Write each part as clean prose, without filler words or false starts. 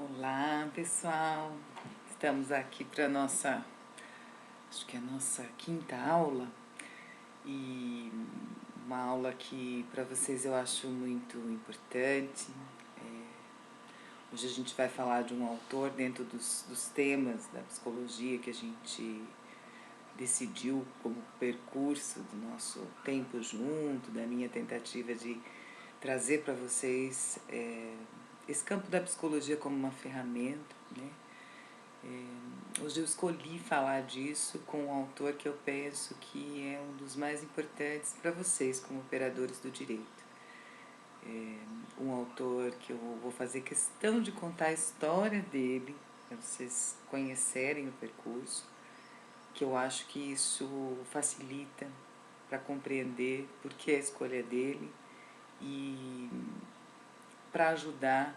Olá, pessoal. Estamos aqui para acho que é a nossa quinta aula, e uma aula que para vocês eu acho muito importante. Hoje a gente vai falar de um autor dentro dos temas da psicologia que a gente decidiu como percurso do nosso tempo junto, da minha tentativa de trazer para vocês esse campo da psicologia como uma ferramenta, né? Hoje eu escolhi falar disso com um autor que eu penso que é um dos mais importantes para vocês como operadores do direito. Um autor que eu vou fazer questão de contar a história dele, para vocês conhecerem o percurso, que eu acho que isso facilita para compreender por que a escolha dele e para ajudar,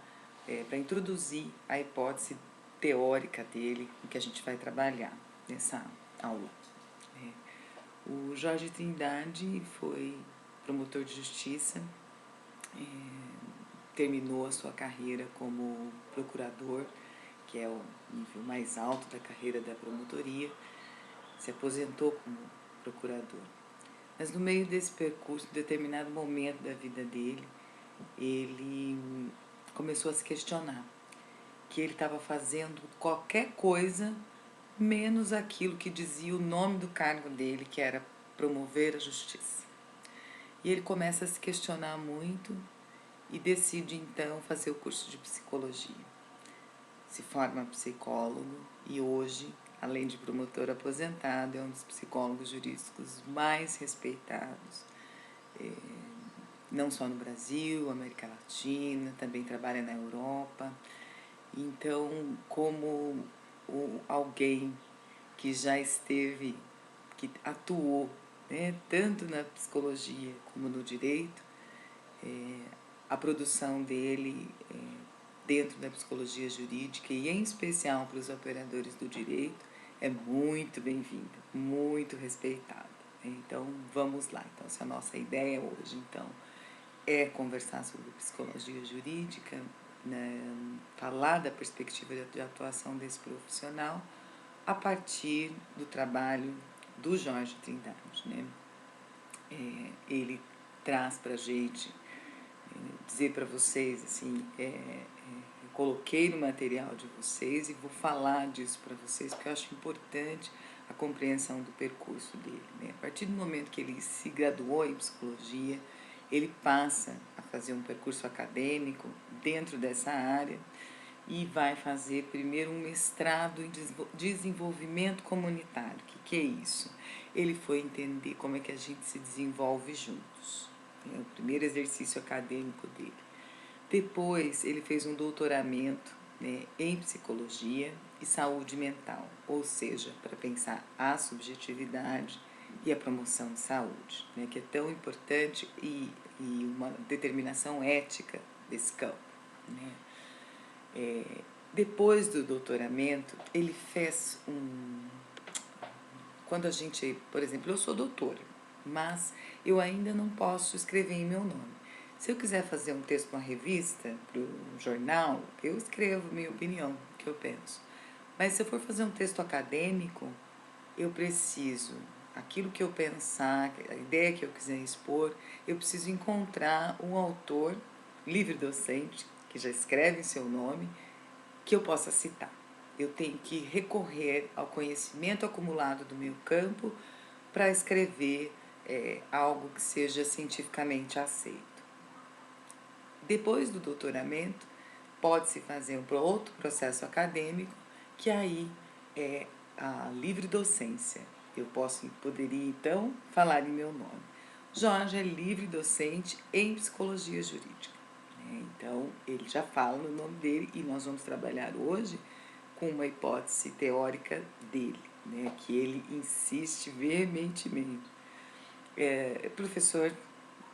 para introduzir a hipótese teórica dele, que a gente vai trabalhar nessa aula. O Jorge Trindade foi promotor de justiça, terminou a sua carreira como procurador, que é o nível mais alto da carreira da promotoria, se aposentou como procurador. Mas no meio desse percurso, em determinado momento da vida dele, ele começou a se questionar que ele estava fazendo qualquer coisa menos aquilo que dizia o nome do cargo dele, que era promover a justiça. E ele começa a se questionar muito e decide então fazer o curso de psicologia. Se forma psicólogo e hoje, além de promotor aposentado, é um dos psicólogos jurídicos mais respeitados, não só no Brasil, América Latina, também trabalha na Europa. Então, como alguém que já esteve, que atuou, né, tanto na psicologia como no direito, a produção dele dentro da psicologia jurídica e em especial para os operadores do direito é muito bem-vinda, muito respeitada. Então, vamos lá. Então, essa é a nossa ideia hoje, então, é conversar sobre psicologia jurídica, né, falar da perspectiva de atuação desse profissional a partir do trabalho do Jorge Trindade, né? Ele traz para a gente, dizer para vocês, assim, eu coloquei no material de vocês e vou falar disso para vocês, porque eu acho importante a compreensão do percurso dele, né? A partir do momento que ele se graduou em psicologia, ele passa a fazer um percurso acadêmico dentro dessa área e vai fazer primeiro um mestrado em desenvolvimento comunitário. O que é isso? Ele foi entender como é que a gente se desenvolve juntos. É o primeiro exercício acadêmico dele. Depois ele fez um doutoramento, né, em psicologia e saúde mental, ou seja, para pensar a subjetividade e a promoção de saúde, né, que é tão importante e uma determinação ética desse campo, né. Depois do doutoramento, ele fez Quando a gente, por exemplo, eu sou doutora, mas eu ainda não posso escrever em meu nome. Se eu quiser fazer um texto para uma revista, para um jornal, eu escrevo minha opinião, o que eu penso. Mas se eu for fazer um texto acadêmico, eu preciso, aquilo que eu pensar, a ideia que eu quiser expor, eu preciso encontrar um autor livre-docente, que já escreve em seu nome, que eu possa citar. Eu tenho que recorrer ao conhecimento acumulado do meu campo para escrever algo que seja cientificamente aceito. Depois do doutoramento, pode-se fazer um outro processo acadêmico, que aí é a livre docência. Eu poderia, então, falar em meu nome. Jorge é livre docente em psicologia jurídica. Então, ele já fala no nome dele e nós vamos trabalhar hoje com uma hipótese teórica dele, né, que ele insiste veementemente. Professor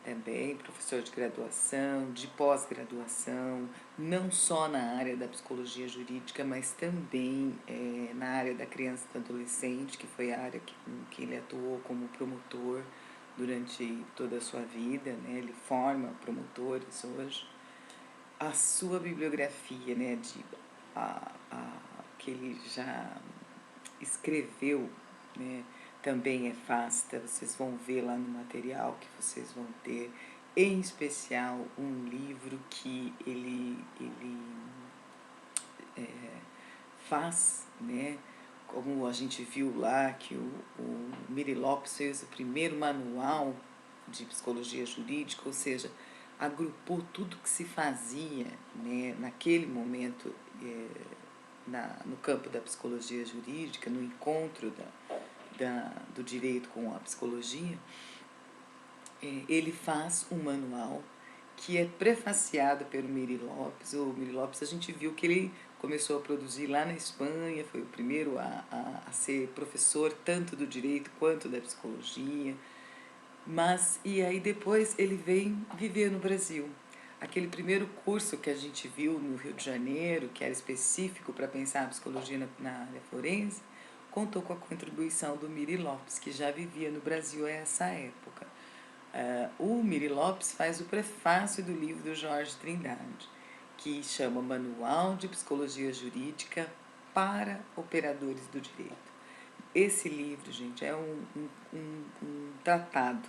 também, professor de graduação, de pós-graduação, não só na área da psicologia jurídica, mas também na área da criança e do adolescente, que foi a área que ele atuou como promotor durante toda a sua vida, né? Ele forma promotores hoje. A sua bibliografia, né, de que ele já escreveu, né, também é vasta. Vocês vão ver lá no material que vocês vão ter, em especial um livro que ele faz, né, como a gente viu lá, que o Miri Lopes fez o primeiro manual de psicologia jurídica, ou seja, agrupou tudo que se fazia, né, naquele momento no campo da psicologia jurídica, no encontro do direito com a psicologia. Ele faz um manual que é prefaciado pelo Miri Lopes. O Miri Lopes, a gente viu que ele começou a produzir lá na Espanha, foi o primeiro a ser professor tanto do direito quanto da psicologia. E aí depois ele vem viver no Brasil. Aquele primeiro curso que a gente viu no Rio de Janeiro, que era específico para pensar a psicologia na área forense, contou com a contribuição do Miri Lopes, que já vivia no Brasil a essa época. O Miri Lopes faz o prefácio do livro do Jorge Trindade, que chama Manual de Psicologia Jurídica para Operadores do Direito. Esse livro, gente, é um tratado.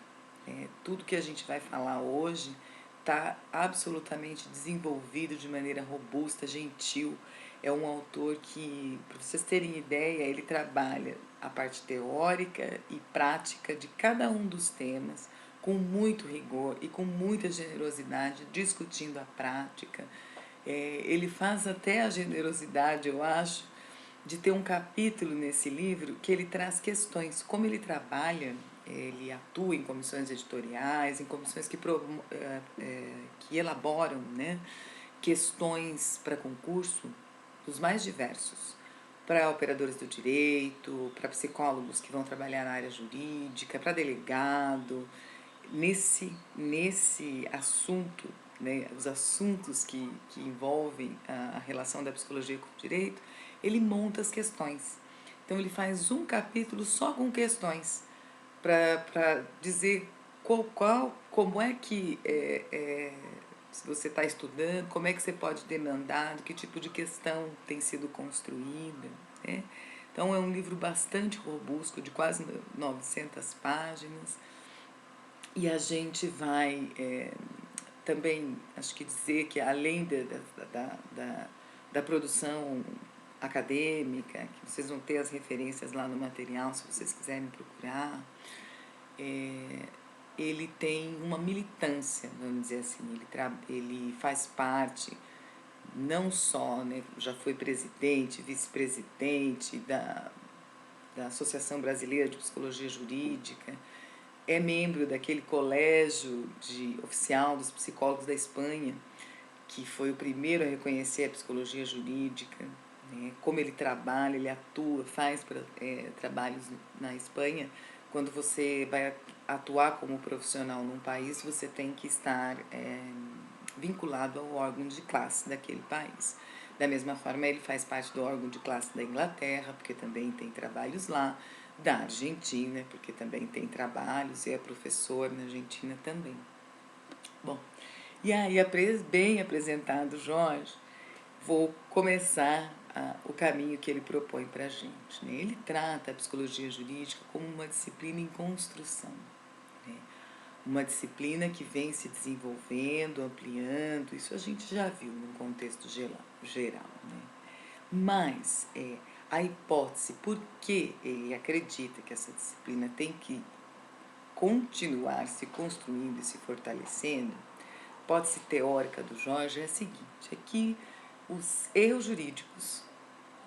Tudo que a gente vai falar hoje está absolutamente desenvolvido de maneira robusta, gentil. É um autor que, para vocês terem ideia, ele trabalha a parte teórica e prática de cada um dos temas com muito rigor e com muita generosidade, discutindo a prática. Ele faz até a generosidade, eu acho, de ter um capítulo nesse livro que ele traz questões, como ele trabalha, ele atua em comissões editoriais, em comissões que elaboram, né, questões para concurso dos mais diversos, para operadores do direito, para psicólogos que vão trabalhar na área jurídica, para delegado. Nesse assunto, né, os assuntos que envolvem a relação da psicologia com o direito, ele monta as questões. Então ele faz um capítulo só com questões para dizer como é que se você está estudando, como é que você pode demandar, que tipo de questão tem sido construída, né? Então é um livro bastante robusto, de quase 900 páginas, e a gente vai também, acho que dizer que além da produção acadêmica, que vocês vão ter as referências lá no material, se vocês quiserem procurar, ele tem uma militância, vamos dizer assim, ele faz parte, não só, né, já foi presidente, vice-presidente da Associação Brasileira de Psicologia Jurídica, é membro daquele colégio oficial dos psicólogos da Espanha, que foi o primeiro a reconhecer a psicologia jurídica, né? Como ele trabalha, ele atua, faz trabalhos na Espanha. Quando você vai atuar como profissional num país, você tem que estar vinculado ao órgão de classe daquele país. Da mesma forma, ele faz parte do órgão de classe da Inglaterra, porque também tem trabalhos lá, da Argentina, porque também tem trabalhos, e é professor na Argentina também. Bom, e aí, bem apresentado, Jorge, vou começar o caminho que ele propõe para a gente, né? Ele trata a psicologia jurídica como uma disciplina em construção, né? Uma disciplina que vem se desenvolvendo, ampliando, isso a gente já viu num contexto geral, né? Mas a hipótese por que ele acredita que essa disciplina tem que continuar se construindo e se fortalecendo, a hipótese teórica do Jorge é a seguinte, é que os erros jurídicos,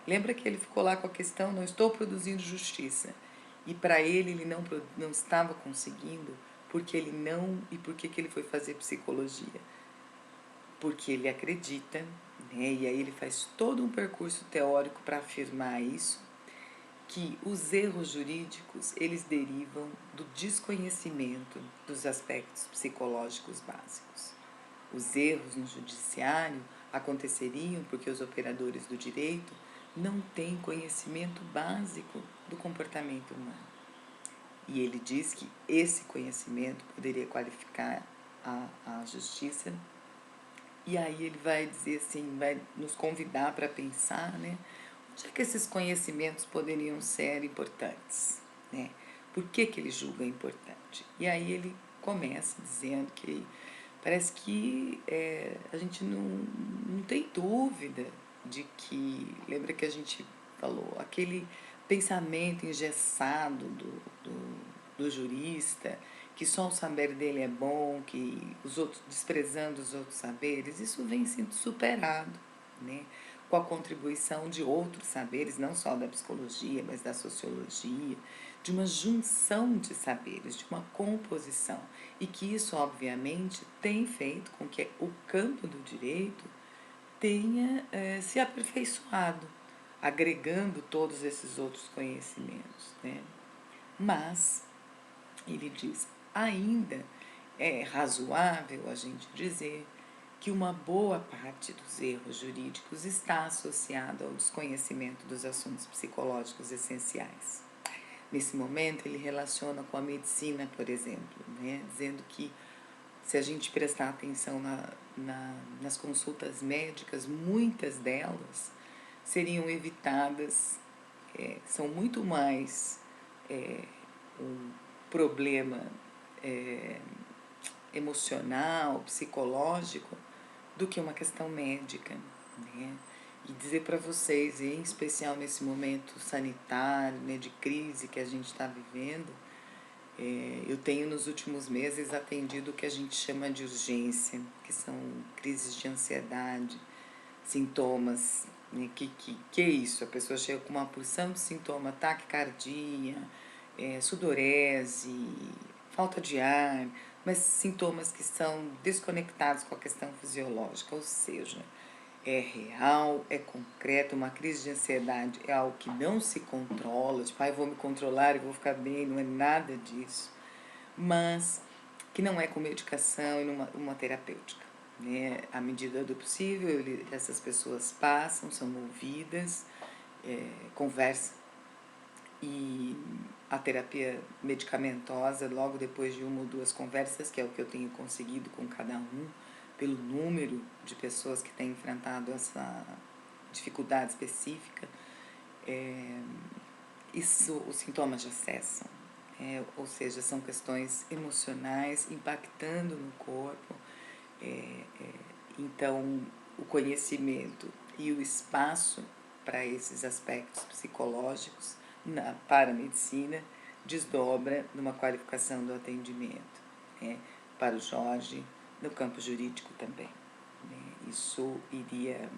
lembra que ele ficou lá com a questão, não estou produzindo justiça, e para ele não estava conseguindo, porque ele não, e por que ele foi fazer psicologia? Porque ele acredita, né, e aí ele faz todo um percurso teórico para afirmar isso, que os erros jurídicos, eles derivam do desconhecimento dos aspectos psicológicos básicos. Os erros no judiciário aconteceriam porque os operadores do direito não têm conhecimento básico do comportamento humano. E ele diz que esse conhecimento poderia qualificar a justiça E aí ele vai dizer assim, vai nos convidar para pensar, né? Onde é que esses conhecimentos poderiam ser importantes, né? Por que ele julga importante? E aí ele começa dizendo que parece que a gente não tem dúvida de que, lembra que a gente falou, aquele pensamento engessado do jurista, que só o saber dele é bom, que os outros, desprezando os outros saberes, isso vem sendo superado, né? Com a contribuição de outros saberes, não só da psicologia, mas da sociologia, de uma junção de saberes, de uma composição. E que isso, obviamente, tem feito com que o campo do direito tenha se aperfeiçoado, agregando todos esses outros conhecimentos, né? Mas, ele diz, ainda é razoável a gente dizer que uma boa parte dos erros jurídicos está associada ao desconhecimento dos assuntos psicológicos essenciais. Nesse momento, ele relaciona com a medicina, por exemplo, né? Dizendo que se a gente prestar atenção nas consultas médicas, muitas delas seriam evitadas, são muito mais um problema emocional, psicológico, do que uma questão médica, né? E dizer para vocês, em especial nesse momento sanitário, né, de crise que a gente está vivendo, eu tenho nos últimos meses atendido o que a gente chama de urgência, que são crises de ansiedade, sintomas, né? Que é isso? A pessoa chega com uma porção de sintoma, taquicardia, sudorese, falta de ar, mas sintomas que são desconectados com a questão fisiológica, ou seja, é real, é concreto, uma crise de ansiedade é algo que não se controla, tipo, eu vou me controlar e vou ficar bem, não é nada disso, mas que não é com medicação e uma terapêutica, né? À medida do possível, essas pessoas passam, são ouvidas, conversam, e a terapia medicamentosa, logo depois de uma ou duas conversas, que é o que eu tenho conseguido com cada um, pelo número de pessoas que têm enfrentado essa dificuldade específica, os sintomas já cessam. Ou seja, são questões emocionais impactando no corpo. Então, o conhecimento e o espaço para esses aspectos psicológicos para a medicina desdobra numa qualificação do atendimento, né? Para o Jorge, no campo jurídico também, né? Isso iria,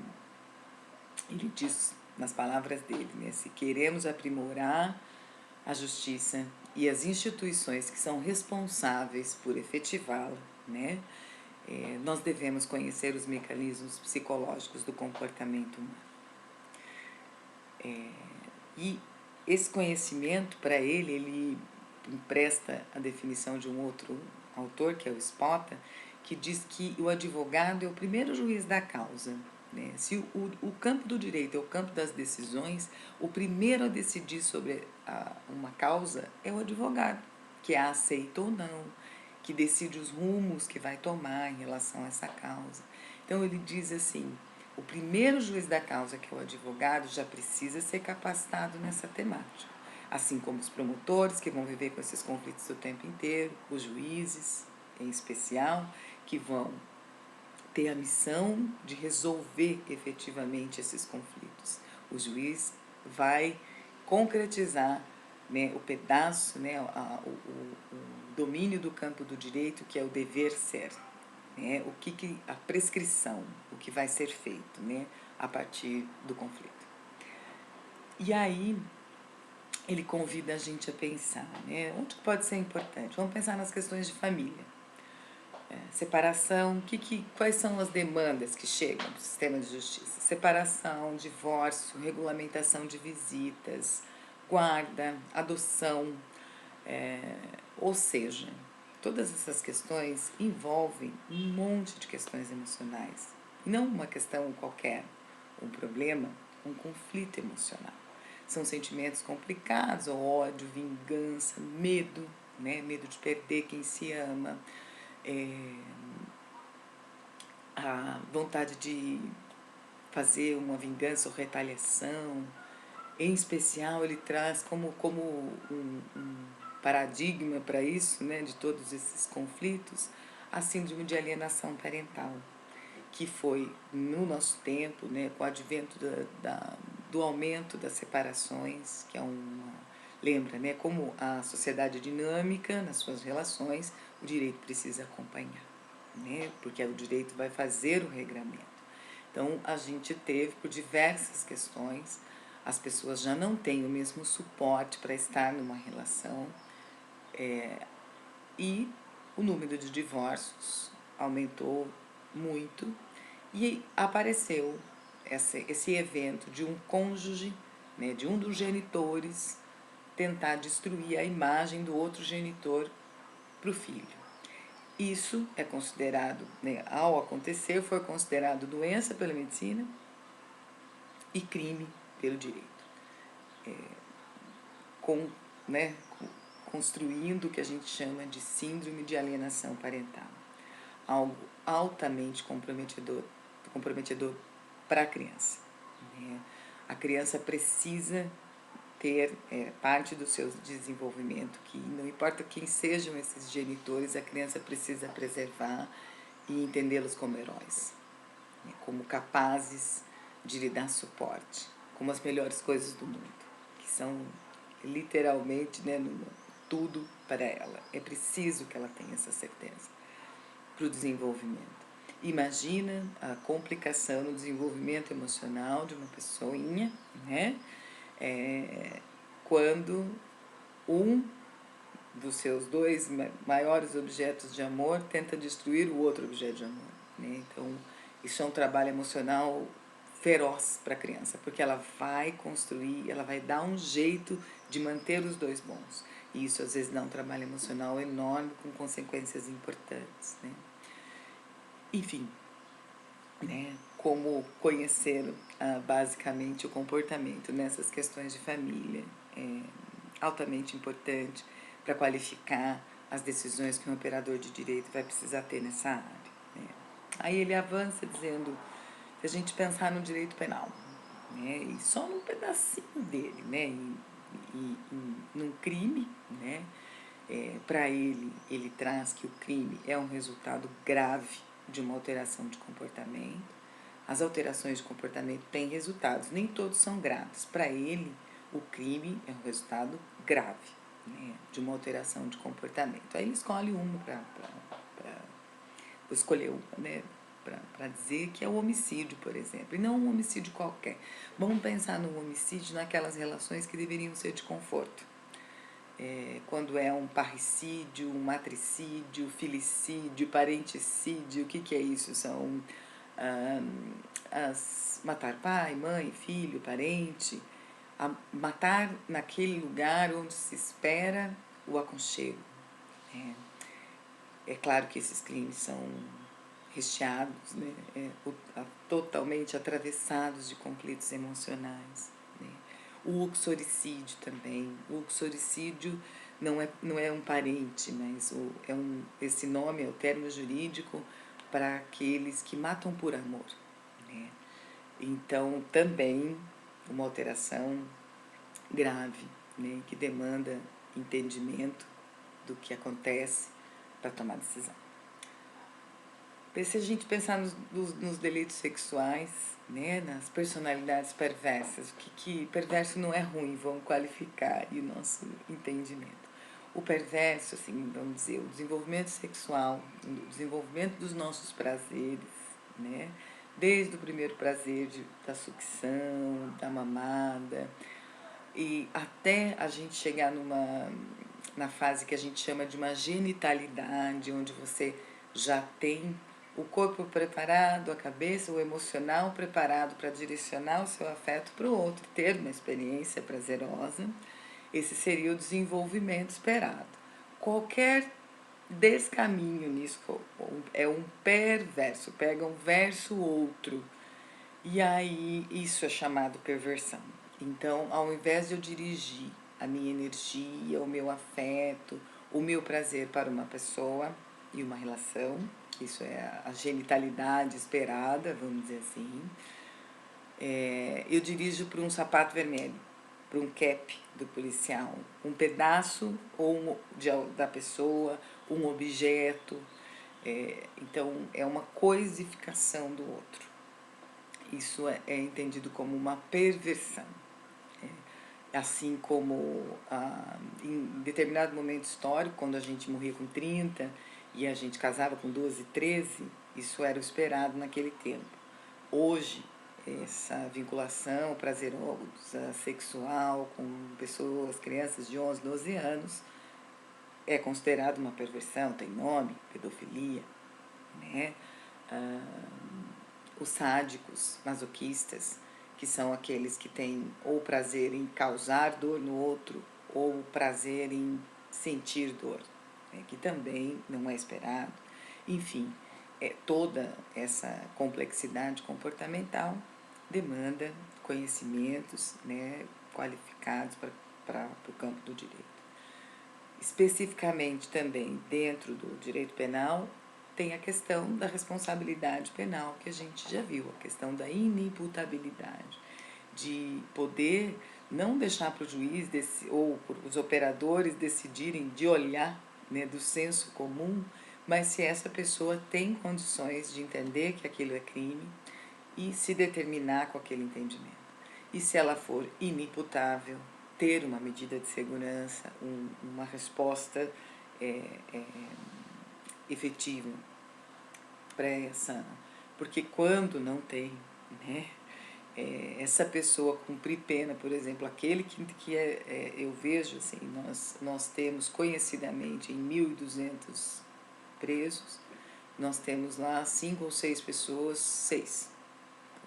ele diz nas palavras dele, né? Se queremos aprimorar a justiça e as instituições que são responsáveis por efetivá-la, né? Nós devemos conhecer os mecanismos psicológicos do comportamento humano. E esse conhecimento, para ele empresta a definição de um outro autor, que é o Spota, que diz que o advogado é o primeiro juiz da causa, né? Se o campo do direito é o campo das decisões, o primeiro a decidir sobre uma causa é o advogado, que a aceita ou não, que decide os rumos que vai tomar em relação a essa causa. Então ele diz assim, o primeiro juiz da causa, que é o advogado, já precisa ser capacitado nessa temática, assim como os promotores, que vão viver com esses conflitos o tempo inteiro, os juízes, em especial, que vão ter a missão de resolver efetivamente esses conflitos. O juiz vai concretizar, né, o pedaço, né, o domínio do campo do direito, que é o dever ser, né, a prescrição, o que vai ser feito, né, a partir do conflito. E aí ele convida a gente a pensar, né, onde pode ser importante. Vamos pensar nas questões de família. Separação, quais são as demandas que chegam do sistema de justiça? Separação, divórcio, regulamentação de visitas, guarda, adoção, ou seja, todas essas questões envolvem um monte de questões emocionais. E não uma questão qualquer, um problema, um conflito emocional. São sentimentos complicados, ódio, vingança, medo, né? Medo de perder quem se ama, a vontade de fazer uma vingança ou retaliação. Em especial, ele traz como um paradigma para isso, né, de todos esses conflitos, a síndrome de alienação parental, que foi, no nosso tempo, né, com o advento do aumento das separações, que é uma... Lembra, né, como a sociedade é dinâmica nas suas relações, o direito precisa acompanhar, né, porque o direito vai fazer o regramento. Então, a gente teve, por diversas questões, as pessoas já não têm o mesmo suporte para estar numa relação, e o número de divórcios aumentou muito, e apareceu esse evento de um cônjuge, né, de um dos genitores, tentar destruir a imagem do outro genitor para o filho. Isso é considerado, né, ao acontecer, foi considerado doença pela medicina e crime pelo direito. Com, né, construindo o que a gente chama de síndrome de alienação parental. Algo altamente comprometedor para a criança, né? A criança precisa ter parte do seu desenvolvimento, que não importa quem sejam esses genitores, a criança precisa preservar e entendê-los como heróis, né? Como capazes de lhe dar suporte, como as melhores coisas do mundo, que são literalmente, né, tudo para ela. É preciso que ela tenha essa certeza para o desenvolvimento. Imagina a complicação no desenvolvimento emocional de uma pessoinha, né? Quando um dos seus dois maiores objetos de amor tenta destruir o outro objeto de amor, né? Então, isso é um trabalho emocional feroz para a criança, porque ela vai construir, ela vai dar um jeito de manter os dois bons. E isso, às vezes, dá um trabalho emocional enorme, com consequências importantes, né? Enfim, né, como conhecer basicamente o comportamento nessas questões de família é altamente importante para qualificar as decisões que um operador de direito vai precisar ter nessa área, né. Aí ele avança dizendo que a gente pensar no direito penal, né, e só num pedacinho dele, né, e num crime, né, para ele traz que o crime é um resultado grave de uma alteração de comportamento. As alterações de comportamento têm resultados, nem todos são graves. Para ele, o crime é um resultado grave, né, de uma alteração de comportamento. Aí ele escolhe uma escolher uma, né, para dizer que é o homicídio, por exemplo, e não um homicídio qualquer. Vamos pensar no homicídio naquelas relações que deveriam ser de conforto. Quando é um parricídio, um matricídio, filicídio, parenticídio, o que é isso? São matar pai, mãe, filho, parente, matar naquele lugar onde se espera o aconchego. É claro que esses crimes são recheados, né, totalmente atravessados de conflitos emocionais, né. O uxoricídio também. O uxoricídio não é um parente, mas esse nome é o termo jurídico para aqueles que matam por amor, né. Então, também uma alteração grave, né, que demanda entendimento do que acontece para tomar decisão. Se a gente pensar nos delitos sexuais, né, nas personalidades perversas, que perverso não é ruim, vamos qualificar aí o nosso entendimento. O perverso, assim, vamos dizer, o desenvolvimento sexual, o desenvolvimento dos nossos prazeres, né, desde o primeiro prazer da sucção, da mamada, e até a gente chegar na fase que a gente chama de uma genitalidade, onde você já tem o corpo preparado, a cabeça, o emocional preparado para direcionar o seu afeto para o outro, ter uma experiência prazerosa. Esse seria o desenvolvimento esperado. Qualquer descaminho nisso é um perverso, pega um verso outro, e aí isso é chamado perversão. Então, ao invés de eu dirigir a minha energia, o meu afeto, o meu prazer para uma pessoa e uma relação, que isso é a genitalidade esperada, vamos dizer assim. Eu dirijo para um sapato vermelho, para um cap do policial, um pedaço da pessoa, um objeto. Então, é uma coisificação do outro. Isso é entendido como uma perversão. Assim como em determinado momento histórico, quando a gente morria com 30 e a gente casava com 12, 13, isso era o esperado naquele tempo. Hoje, essa vinculação prazerosa, sexual com pessoas, crianças de 11, 12 anos, é considerado uma perversão, tem nome, pedofilia, né? Os sádicos, masoquistas, que são aqueles que têm ou prazer em causar dor no outro ou prazer em sentir dor, né? Que também não é esperado. Enfim, toda essa complexidade comportamental demanda conhecimentos, né, qualificados para o campo do direito. Especificamente também dentro do direito penal, tem a questão da responsabilidade penal, que a gente já viu, a questão da inimputabilidade, de poder não deixar para o juiz ou para os operadores decidirem de olhar, né, do senso comum, mas se essa pessoa tem condições de entender que aquilo é crime e se determinar com aquele entendimento. E se ela for inimputável, ter uma medida de segurança, uma resposta efetiva para essa. Porque quando não tem, né, essa pessoa cumprir pena, por exemplo, aquele que eu vejo, assim, nós temos conhecidamente em 1.200 presos, nós temos lá 5 ou 6 pessoas, 6,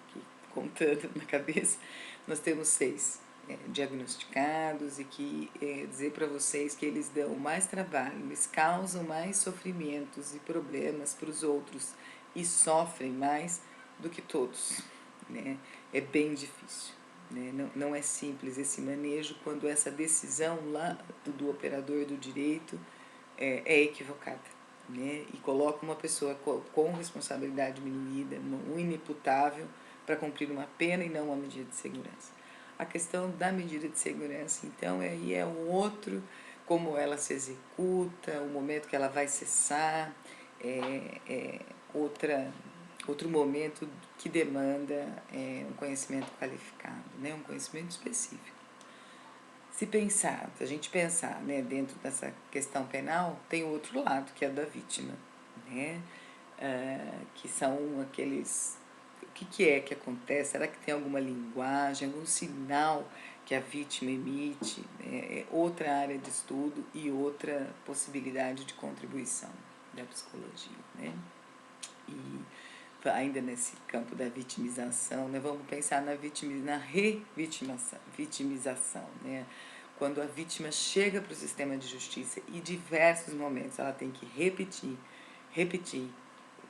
aqui, contando na cabeça, nós temos 6 diagnosticados e que dizer para vocês que eles dão mais trabalho, eles causam mais sofrimentos e problemas para os outros e sofrem mais do que todos, né? É bem difícil, né? Não é simples esse manejo quando essa decisão lá do operador do direito é equivocada, né? E coloca uma pessoa com responsabilidade diminuída, um inimputável, para cumprir uma pena e não uma medida de segurança. A questão da medida de segurança, então, aí é um outro, como ela se executa, o momento que ela vai cessar, outro momento que demanda um conhecimento qualificado, né? Um conhecimento específico. Se a gente pensar, né, dentro dessa questão penal, tem outro lado, que é da vítima, né? Que são aqueles... O que é que acontece? Será que tem alguma linguagem, algum sinal que a vítima emite? É outra área de estudo e outra possibilidade de contribuição da psicologia, né? E ainda nesse campo da vitimização, né, vamos pensar na revitimização, né? Quando a vítima chega para o sistema de justiça e diversos momentos ela tem que repetir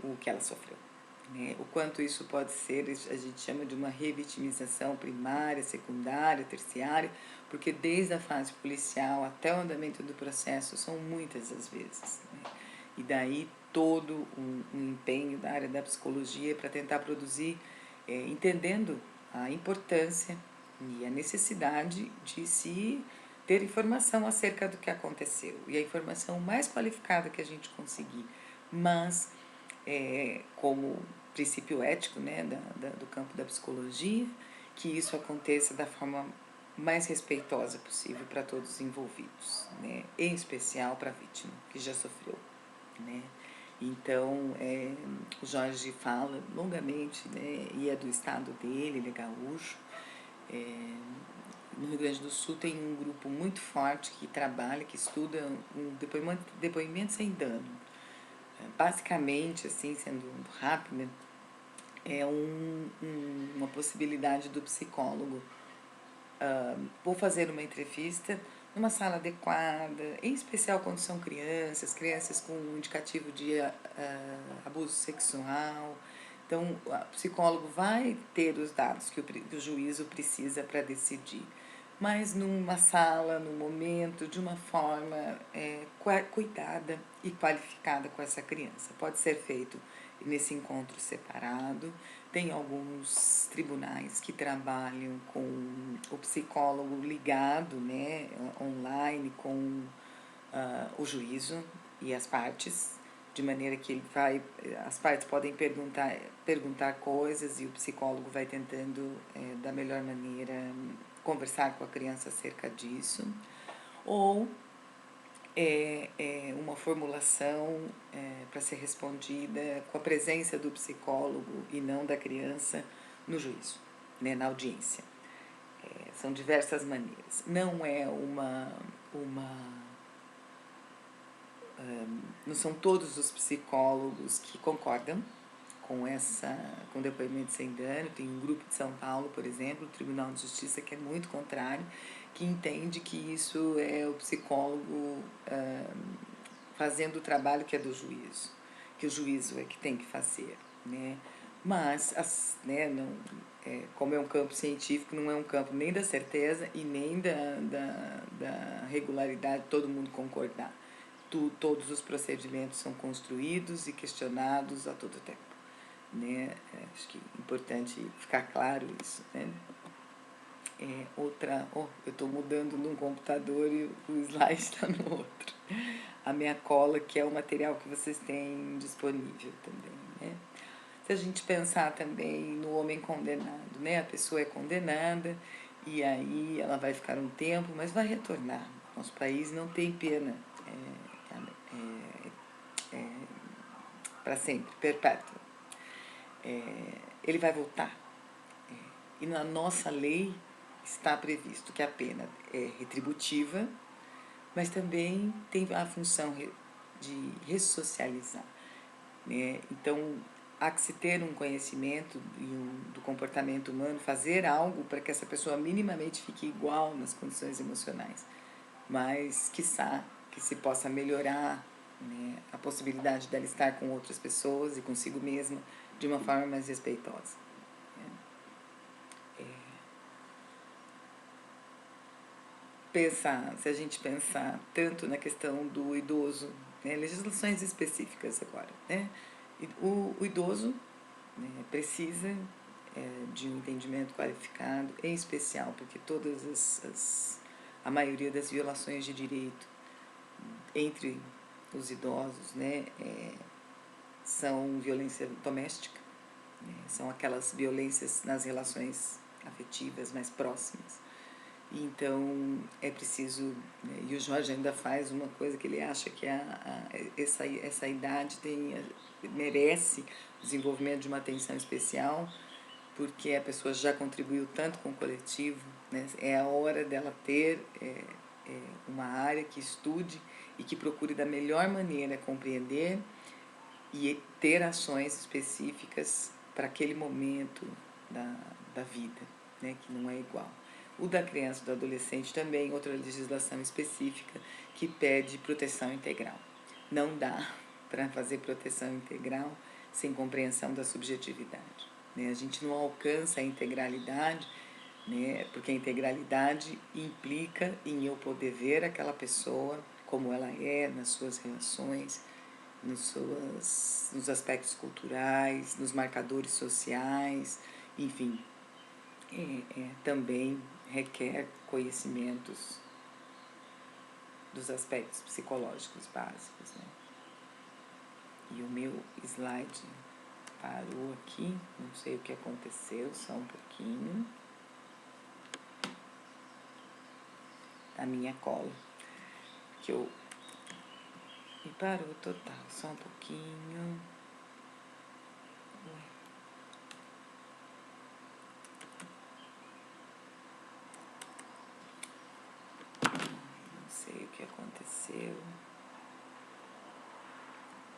o que ela sofreu, né? O quanto isso pode ser, a gente chama de uma revitimização primária, secundária, terciária, porque desde a fase policial até o andamento do processo são muitas as vezes, né? E daí todo um empenho da área da psicologia para tentar produzir, entendendo a importância e a necessidade de se ter informação acerca do que aconteceu, e a informação mais qualificada que a gente conseguir, mas como princípio ético, né, do campo da psicologia, que isso aconteça da forma mais respeitosa possível para todos os envolvidos, né, em especial para a vítima que já sofreu, né. Então, o Jorge fala longamente, né, e é do estado dele, ele é gaúcho. No Rio Grande do Sul tem um grupo muito forte que trabalha, que estuda um depoimento sem dano. Basicamente, assim, sendo rápida, é uma possibilidade do psicólogo. Vou fazer uma entrevista numa sala adequada, em especial quando são crianças com indicativo de abuso sexual. Então, o psicólogo vai ter os dados que o juízo precisa para decidir. mas numa sala, num momento, de uma forma cuidada e qualificada com essa criança. Pode ser feito nesse encontro separado. Tem alguns tribunais que trabalham com o psicólogo ligado, né, online, com o juízo e as partes, de maneira que ele vai, as partes podem perguntar coisas e o psicólogo vai tentando, da melhor maneira, conversar com a criança acerca disso. Ou uma formulação para ser respondida com a presença do psicólogo e não da criança no juízo, né, na audiência. São diversas maneiras. Não é não são todos os psicólogos que concordam com o depoimento sem dano. Tem um grupo de São Paulo, por exemplo, o Tribunal de Justiça, que é muito contrário, que entende que isso é o psicólogo fazendo o trabalho que é do juízo, que o juízo é que tem que fazer, né? Mas, como é um campo científico, não é um campo nem da certeza e nem da regularidade, todo mundo concordar. Todos os procedimentos são construídos e questionados a todo tempo, né? Acho que é importante ficar claro isso, né? Eu estou mudando num computador e o slide está no outro. A minha cola, que é o material que vocês têm disponível também, né? Se a gente pensar também no homem condenado, né? A pessoa é condenada e aí ela vai ficar um tempo, mas vai retornar. Nosso país não tem pena para sempre, perpétua. Ele vai voltar. E na nossa lei está previsto que a pena é retributiva, mas também tem a função de ressocializar, né? Então, há que se ter um conhecimento do comportamento humano, fazer algo para que essa pessoa minimamente fique igual nas condições emocionais, mas, quiçá, que se possa melhorar, né, a possibilidade dela estar com outras pessoas e consigo mesma de uma forma mais respeitosa. Se a gente pensar tanto na questão do idoso, né, legislações específicas agora, né, o idoso, né, precisa de um entendimento qualificado, em especial porque a maioria das violações de direito entre os idosos, né, são violência doméstica, né, são aquelas violências nas relações afetivas mais próximas. Então, é preciso, né, e o Jorge ainda faz uma coisa que ele acha que essa idade merece o desenvolvimento de uma atenção especial, porque a pessoa já contribuiu tanto com o coletivo, né? É a hora dela ter uma área que estude e que procure da melhor maneira compreender e ter ações específicas para aquele momento da vida, né? Que não é igual. O da criança e do adolescente também, outra legislação específica que pede proteção integral. Não dá para fazer proteção integral sem compreensão da subjetividade, né? A gente não alcança a integralidade, né? Porque a integralidade implica em eu poder ver aquela pessoa como ela é, nas suas relações, nos aspectos culturais, nos marcadores sociais, enfim, também requer conhecimentos dos aspectos psicológicos básicos, né? E o meu slide parou aqui, não sei o que aconteceu, só um pouquinho. A minha cola, que eu... E parou total, só um pouquinho. Não sei o que aconteceu.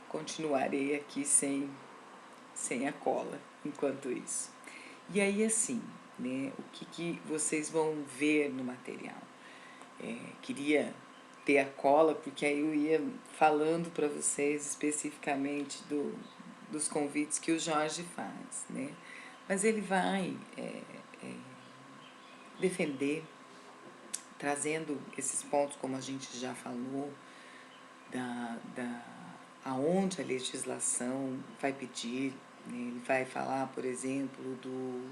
Continuarei aqui sem a cola enquanto isso. E aí, assim, né, o que vocês vão ver no material? Queria ter a cola, porque aí eu ia falando para vocês especificamente dos convites que o Jorge faz, né? Mas ele vai defender trazendo esses pontos, como a gente já falou, aonde a legislação vai pedir, né? Ele vai falar, por exemplo, do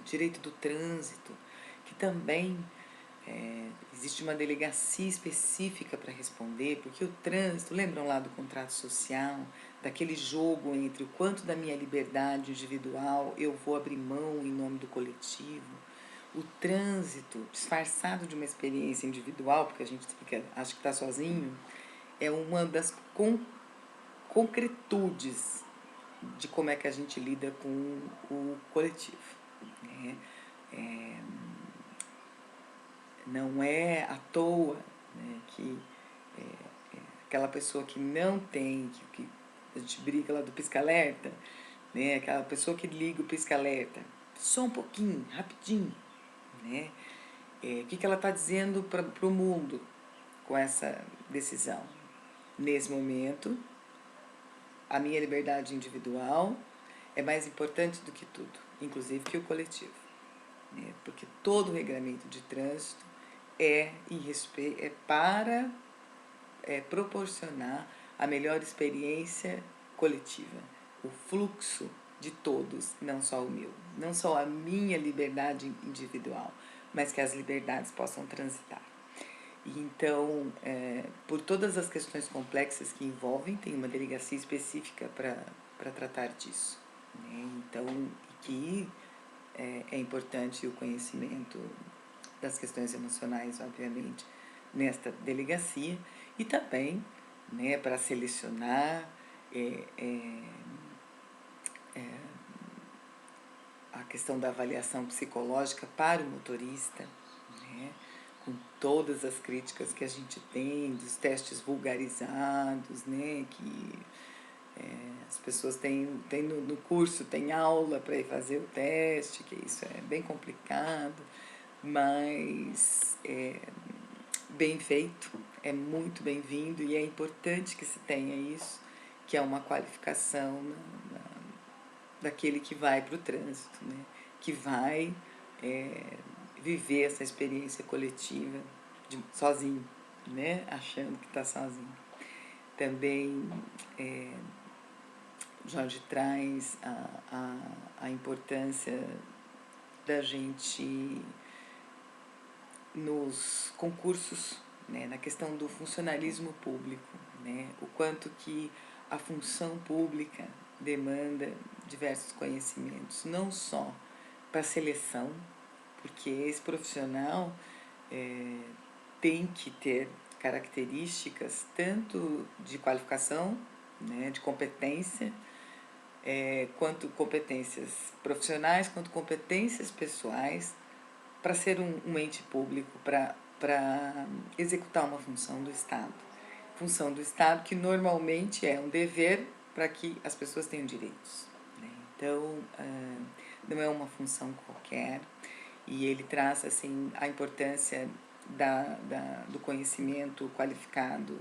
direito do trânsito, que também existe uma delegacia específica para responder, porque o trânsito, lembram lá do contrato social, daquele jogo entre o quanto da minha liberdade individual eu vou abrir mão em nome do coletivo. O trânsito, disfarçado de uma experiência individual, porque a gente acha que está sozinho, é uma das concretudes de como é que a gente lida com o coletivo, né? Não é à toa, né, que aquela pessoa que não tem, que a gente briga lá do pisca-alerta, né, aquela pessoa que liga o pisca-alerta, só um pouquinho, rapidinho, né? O que ela está dizendo para o mundo com essa decisão? Nesse momento, a minha liberdade individual é mais importante do que tudo, inclusive que o coletivo, né? Porque todo o regramento de trânsito é para proporcionar a melhor experiência coletiva, o fluxo de todos, não só o meu, não só a minha liberdade individual, mas que as liberdades possam transitar. E então, por todas as questões complexas que envolvem, tem uma delegacia específica para tratar disso, né? Então, que é importante o conhecimento das questões emocionais, obviamente, nesta delegacia, e também, né, para selecionar a questão da avaliação psicológica para o motorista, né, com todas as críticas que a gente tem, dos testes vulgarizados, né, que as pessoas têm no curso, tem aula para ir fazer o teste, que isso é bem complicado, mas bem feito, é muito bem-vindo e é importante que se tenha isso, que é uma qualificação daquele que vai para o trânsito, né? Que vai viver essa experiência coletiva sozinho, né? Achando que está sozinho. Também Jorge traz a importância da gente nos concursos, né, na questão do funcionalismo público, né, o quanto que a função pública demanda diversos conhecimentos, não só para seleção, porque esse profissional tem que ter características tanto de qualificação, né, de competência, quanto competências profissionais, quanto competências pessoais, para ser um ente público, para executar uma função do Estado. Função do Estado que normalmente é um dever para que as pessoas tenham direitos, né? Então, não é uma função qualquer, e ele traz assim, a importância do conhecimento qualificado,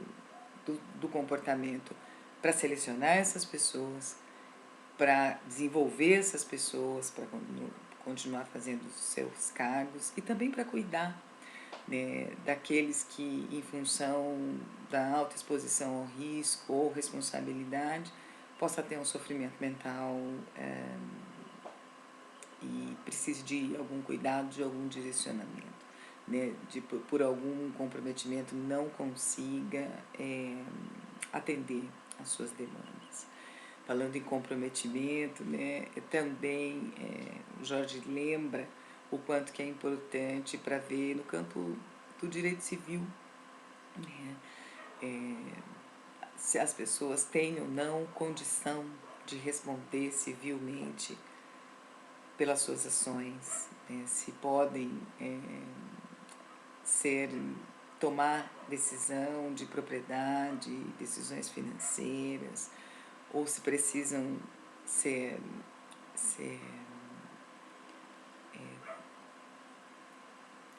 do comportamento, para selecionar essas pessoas, para desenvolver essas pessoas, para continuar fazendo os seus cargos e também para cuidar, né, daqueles que, em função da alta exposição ao risco ou responsabilidade, possa ter um sofrimento mental e precise de algum cuidado, de algum direcionamento, né, por algum comprometimento não consiga atender às suas demandas. Falando em comprometimento, né, também o Jorge lembra o quanto que é importante para ver no campo do direito civil, né, se as pessoas têm ou não condição de responder civilmente pelas suas ações, né, se podem tomar decisão de propriedade, decisões financeiras, ou se precisam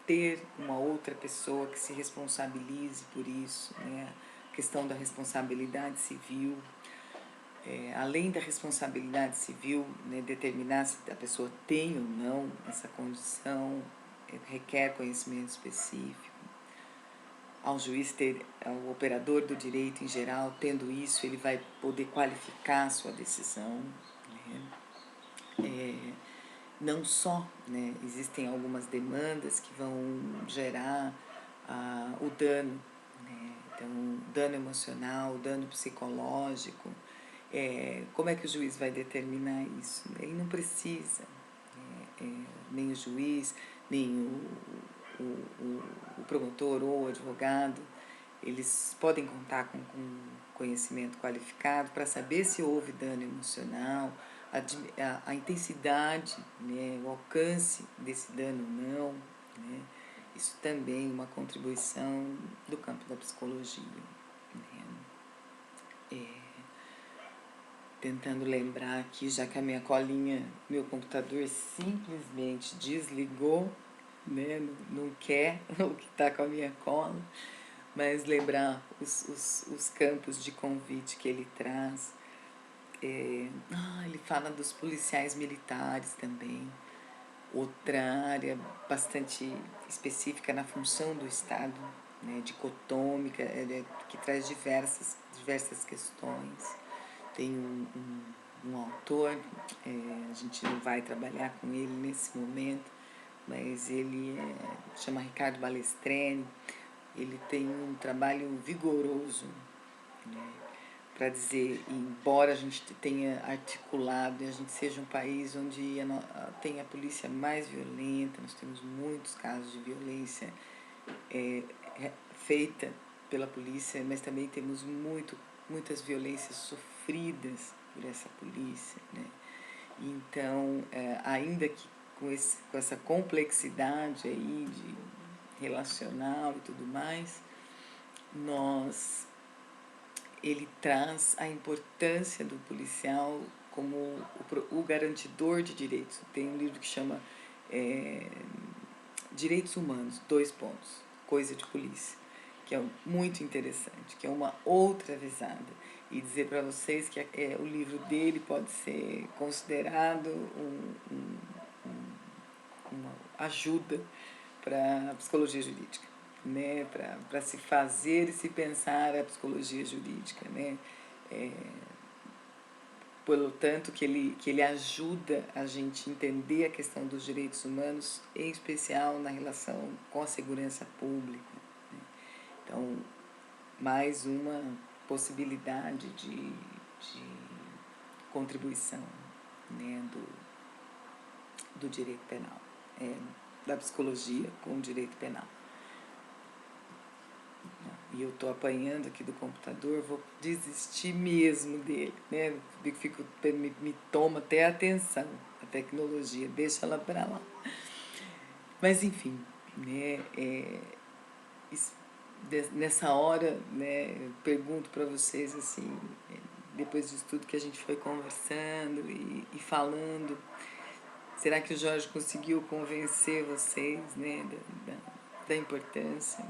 ter uma outra pessoa que se responsabilize por isso, né? A questão da responsabilidade civil, além da responsabilidade civil, né, determinar se a pessoa tem ou não essa condição requer conhecimento específico. Ao juiz ter, ao operador do direito em geral, tendo isso, ele vai poder qualificar a sua decisão, né? Não só, né, existem algumas demandas que vão gerar o dano, né? Então, dano emocional, dano psicológico. Como é que o juiz vai determinar isso? Ele não precisa, nem o juiz, nem o promotor ou o advogado, eles podem contar com conhecimento qualificado para saber se houve dano emocional, a intensidade, né, o alcance desse dano ou não, né? Isso também é uma contribuição do campo da psicologia, né? Tentando lembrar aqui, já que a minha colinha, meu computador simplesmente desligou, né? Não quer o que está com a minha cola, mas lembrar os campos de convite que ele traz. Ele fala dos policiais militares também, outra área bastante específica na função do Estado, né, dicotômica, que traz diversas questões. Tem um autor, a gente não vai trabalhar com ele nesse momento, mas ele chama Ricardo Balestrini. Ele tem um trabalho vigoroso, né, para dizer, embora a gente tenha articulado e a gente seja um país onde tem a polícia mais violenta, nós temos muitos casos de violência feita pela polícia, mas também temos muitas violências sofridas por essa polícia, né? Então, ainda que com essa complexidade aí de relacional e tudo mais, ele traz a importância do policial como o garantidor de direitos. Tem um livro que chama Direitos Humanos, Coisa de Polícia, que é muito interessante, que é uma outra visada. E dizer para vocês que o livro dele pode ser considerado uma ajuda para a psicologia jurídica, né? Para se fazer e se pensar a psicologia jurídica, né? Pelo tanto que ele ajuda a gente entender a questão dos direitos humanos, em especial na relação com a segurança pública, né? Então, mais uma possibilidade de contribuição, né, do direito penal, da psicologia com o direito penal. E eu estou apanhando aqui do computador, vou desistir mesmo dele, né? Me toma até a atenção a tecnologia, deixa ela para lá. Mas enfim, né? Nessa hora, né, eu pergunto para vocês assim, depois disso tudo que a gente foi conversando e falando, será que o Jorge conseguiu convencer vocês, né, da importância?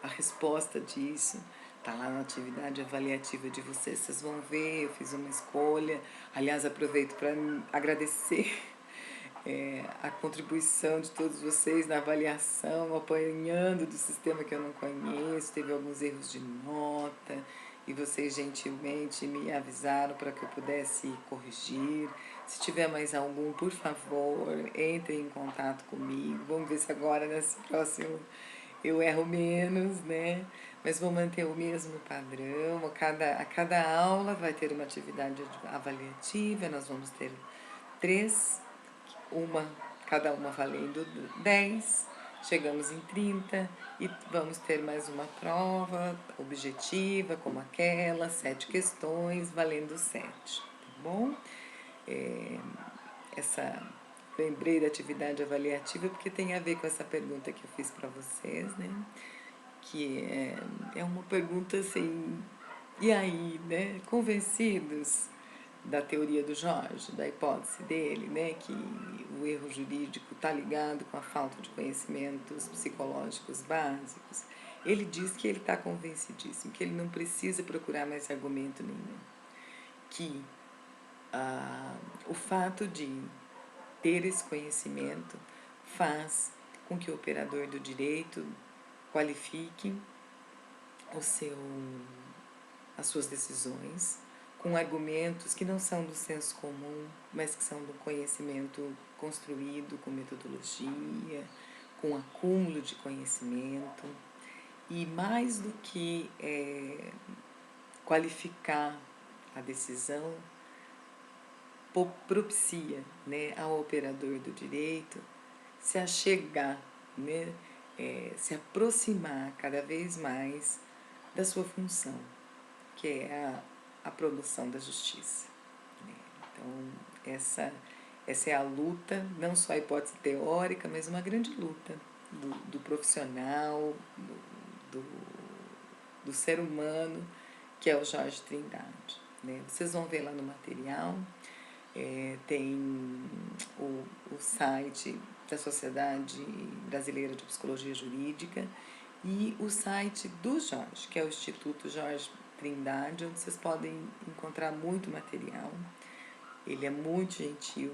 A resposta disso está lá na atividade avaliativa de vocês vão ver, eu fiz uma escolha. Aliás, aproveito para agradecer a contribuição de todos vocês na avaliação, apanhando do sistema que eu não conheço, teve alguns erros de nota, e vocês gentilmente me avisaram para que eu pudesse corrigir. Se tiver mais algum, por favor, entrem em contato comigo. Vamos ver se agora, nesse próximo, eu erro menos, né? Mas vou manter o mesmo padrão. A cada aula vai ter uma atividade avaliativa, nós vamos ter 3, cada uma valendo 10, chegamos em 30 e vamos ter mais uma prova objetiva, como aquela, 7 questões, valendo 7, tá bom? Lembrei da atividade avaliativa porque tem a ver com essa pergunta que eu fiz para vocês, né? Que é uma pergunta assim, e aí, né? Convencidos da teoria do Jorge, da hipótese dele, né, que o erro jurídico está ligado com a falta de conhecimentos psicológicos básicos, ele diz que ele está convencidíssimo, que ele não precisa procurar mais argumento nenhum, que o fato de ter esse conhecimento faz com que o operador do direito qualifique as suas decisões com argumentos que não são do senso comum, mas que são do conhecimento construído com metodologia, com acúmulo de conhecimento. E mais do que qualificar a decisão, propicia, né, ao operador do direito se achegar, né, se aproximar cada vez mais da sua função, que é a promoção da justiça. Né? Então, essa é a luta, não só a hipótese teórica, mas uma grande luta do profissional, do ser humano, que é o Jorge Trindade. Né? Vocês vão ver lá no material, tem o site da Sociedade Brasileira de Psicologia Jurídica e o site do Jorge, que é o Instituto Jorge Trindade, onde vocês podem encontrar muito material. Ele é muito gentil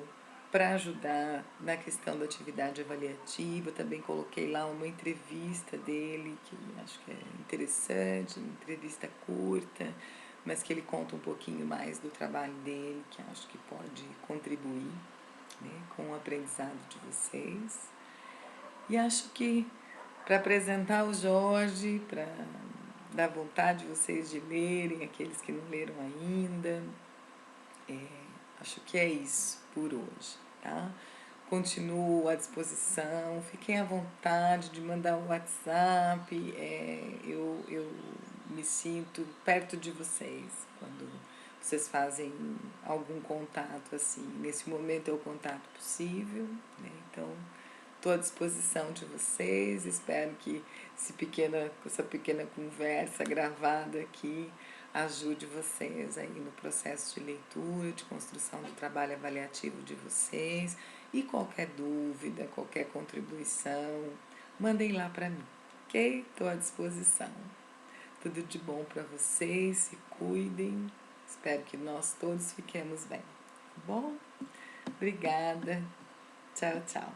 para ajudar na questão da atividade avaliativa. Eu também coloquei lá uma entrevista dele, que acho que é interessante, uma entrevista curta, mas que ele conta um pouquinho mais do trabalho dele, que acho que pode contribuir, né, com o aprendizado de vocês. E acho que para apresentar o Jorge, para dar vontade de vocês de lerem, aqueles que não leram ainda, acho que é isso por hoje, tá? Continuo à disposição, fiquem à vontade de mandar um WhatsApp, eu me sinto perto de vocês quando vocês fazem algum contato assim. Nesse momento é o contato possível, né? Então, estou à disposição de vocês, espero que essa pequena conversa gravada aqui ajude vocês aí no processo de leitura, de construção do trabalho avaliativo de vocês. E qualquer dúvida, qualquer contribuição, mandem lá para mim, ok? Estou à disposição. Tudo de bom para vocês, se cuidem. Espero que nós todos fiquemos bem, tá bom? Obrigada. Tchau, tchau.